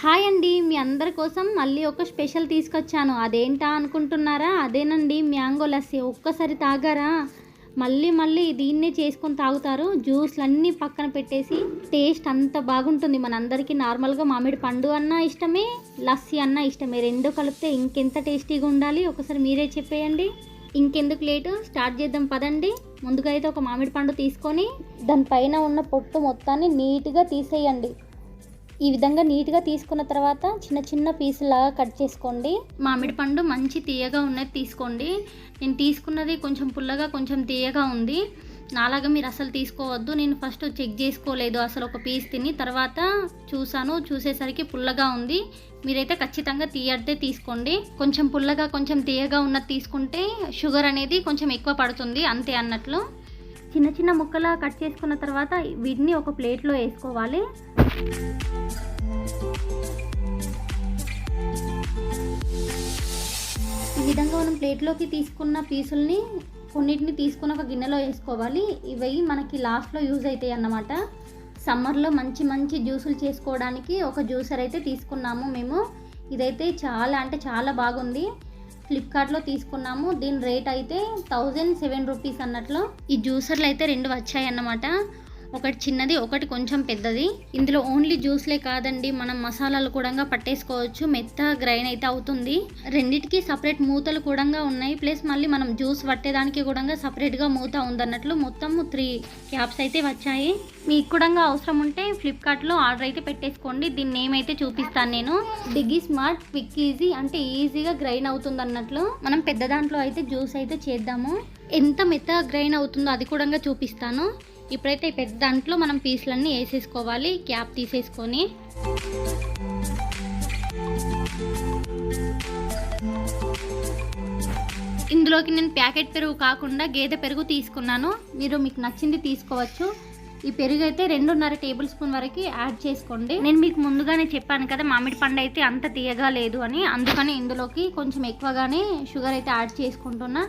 Hi అండి, మీ అందరి కోసం మళ్ళీ ఒక స్పెషల్ తీసుకొచ్చాను. అదేంటా అనుకుంటున్నారా? అదేనండి మ్యాంగో లస్సీ. ఒక్కసారి తాగారా మళ్ళీ మళ్ళీ దీన్నే చేసుకొని తాగుతారు. జ్యూస్లన్నీ పక్కన పెట్టేసి టేస్ట్ అంత బాగుంటుంది. మనందరికీ నార్మల్గా మామిడి పండు అన్నా ఇష్టమే, లస్సీ అన్నా ఇష్టమే. రెండు కలిపితే ఇంకెంత టేస్టీగా ఉండాలి, ఒకసారి మీరే చెప్పేయండి. ఇంకెందుకు లేటు, స్టార్ట్ చేద్దాం పదండి. ముందుగా అయితే ఒక మామిడి పండు తీసుకొని దానిపైన ఉన్న పొట్టు మొత్తాన్ని నీట్గా తీసేయండి. ఈ విధంగా నీట్గా తీసుకున్న తర్వాత చిన్న చిన్న పీసులాగా కట్ చేసుకోండి. మామిడి పండు మంచి తీయగా ఉన్నది తీసుకోండి. నేను తీసుకున్నది కొంచెం పుల్లగా కొంచెం తీయగా ఉంది. నాలాగా మీరు అసలు తీసుకోవద్దు. నేను ఫస్ట్ చెక్ చేసుకోలేదు, అసలు ఒక పీస్ తిని తర్వాత చూసేసరికి పుల్లగా ఉంది. మీరైతే ఖచ్చితంగా తీయడ్డే తీసుకోండి. కొంచెం పుల్లగా కొంచెం తీయగా ఉన్నది తీసుకుంటే షుగర్ అనేది కొంచెం ఎక్కువ పడుతుంది, అంతే అన్నట్లు. చిన్న చిన్న ముక్కలా కట్ చేసుకున్న తర్వాత వీటిని ఒక ప్లేట్లో వేసుకోవాలి. ఈ విధంగా మనం ప్లేట్లోకి తీసుకున్న పీసుల్ని కొన్నిటిని తీసుకుని ఒక గిన్నెలో వేసుకోవాలి. ఇవి మనకి లాస్ట్లో యూజ్ అవుతాయి అన్నమాట. సమ్మర్లో మంచి మంచి జ్యూసులు చేసుకోవడానికి ఒక జ్యూసర్ అయితే తీసుకున్నాము మేము. ఇదైతే చాలా బాగుంది. ఫ్లిప్కార్ట్లో తీసుకున్నాము. దీని రేట్ అయితే 1007 రూపీస్ అన్నట్లు. ఈ జ్యూసర్లు అయితే రెండు వచ్చాయి అన్నమాట. ఒకటి చిన్నది, ఒకటి కొంచెం పెద్దది. ఇందులో ఓన్లీ జ్యూస్లే కాదండి, మనం మసాలాలు కూడా పట్టేసుకోవచ్చు. మెత్త గ్రైండ్ అయితే అవుతుంది. రెండిటికి సపరేట్ మూతలు కూడా ఉన్నాయి. ప్లస్ మళ్ళీ మనం జ్యూస్ పట్టేదానికి కూడా సపరేట్గా మూత ఉందన్నట్లు. మొత్తం 3 క్యాప్స్ అయితే వచ్చాయి. మీకు కూడా అవసరం ఉంటే ఫ్లిప్కార్ట్లో ఆర్డర్ అయితే పెట్టేసుకోండి. దీన్ని నేమ్ అయితే చూపిస్తాను నేను. డిగ్గీ స్మార్ట్ క్విక్ ఈజీ, అంటే ఈజీగా గ్రైండ్ అవుతుంది అన్నట్లు. మనం పెద్ద దాంట్లో అయితే జ్యూస్ అయితే చేద్దాము. ఎంత మెత్తగా గ్రైండ్ అవుతుందో అది కూడా చూపిస్తాను. ఇప్పుడైతే ఈ పెద్ద దాంట్లో మనం పీసులన్నీ వేసేసుకోవాలి, క్యాప్ తీసేసుకొని. ఇందులోకి నేను ప్యాకెట్ పెరుగు కాకుండా గేదె పెరుగు తీసుకున్నాను. మీకు నచ్చింది తీసుకోవచ్చు. ఈ పెరుగు అయితే 2.5 టేబుల్ స్పూన్ వరకు యాడ్ చేసుకోండి. నేను మీకు ముందుగానే చెప్పాను కదా, మామిడి పండు అయితే అంత తీయగా లేదు అని. అందుకని ఇందులోకి కొంచెం ఎక్కువగానే షుగర్ అయితే యాడ్ చేసుకుంటున్నా.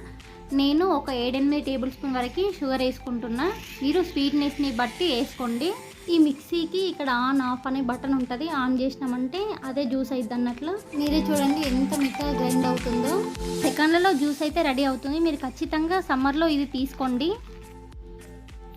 నేను ఒక 7-8 టేబుల్ స్పూన్ వరకు షుగర్ వేసుకుంటున్నా. మీరు స్వీట్నెస్ని బట్టి వేసుకోండి. ఈ మిక్సీకి ఇక్కడ ఆన్ ఆఫ్ అనే బటన్ ఉంటుంది. ఆన్ చేసినామంటే అదే జ్యూస్ అయిద్ది అన్నట్లు. మీరే చూడండి ఎంత మెత్తగా గ్రైండ్ అవుతుందో. సెకండ్లలో జ్యూస్ అయితే రెడీ అవుతుంది. మీరు ఖచ్చితంగా సమ్మర్లో ఇది తీసుకోండి.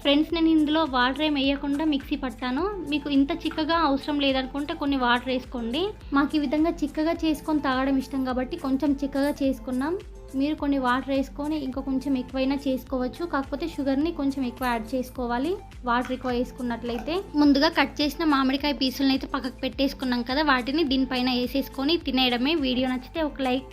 ఫ్రెండ్స్, నేను ఇందులో వాటర్ ఏం వేయకుండా మిక్సీ పట్టాను. మీకు ఇంత చిక్కగా అవసరం లేదనుకుంటే కొన్ని వాటర్ వేసుకోండి. మాకు ఈ విధంగా చిక్కగా చేసుకొని తాగడం ఇష్టం కాబట్టి కొంచెం చిక్కగా చేసుకున్నాం. మీరు కొన్ని వాటర్ వేసుకొని ఇంకా కొంచెం ఎక్కువైనా చేసుకోవచ్చు. కాకపోతే షుగర్ని కొంచెం ఎక్కువ యాడ్ చేసుకోవాలి వాటర్ ఎక్కువ వేసుకున్నట్లయితే. ముందుగా కట్ చేసిన మామిడికాయ పీసులను అయితే పక్కకు పెట్టేసుకున్నాం కదా, వాటిని దీనిపైన వేసేసుకొని తినేయడమే. వీడియో నచ్చితే ఒక లైక్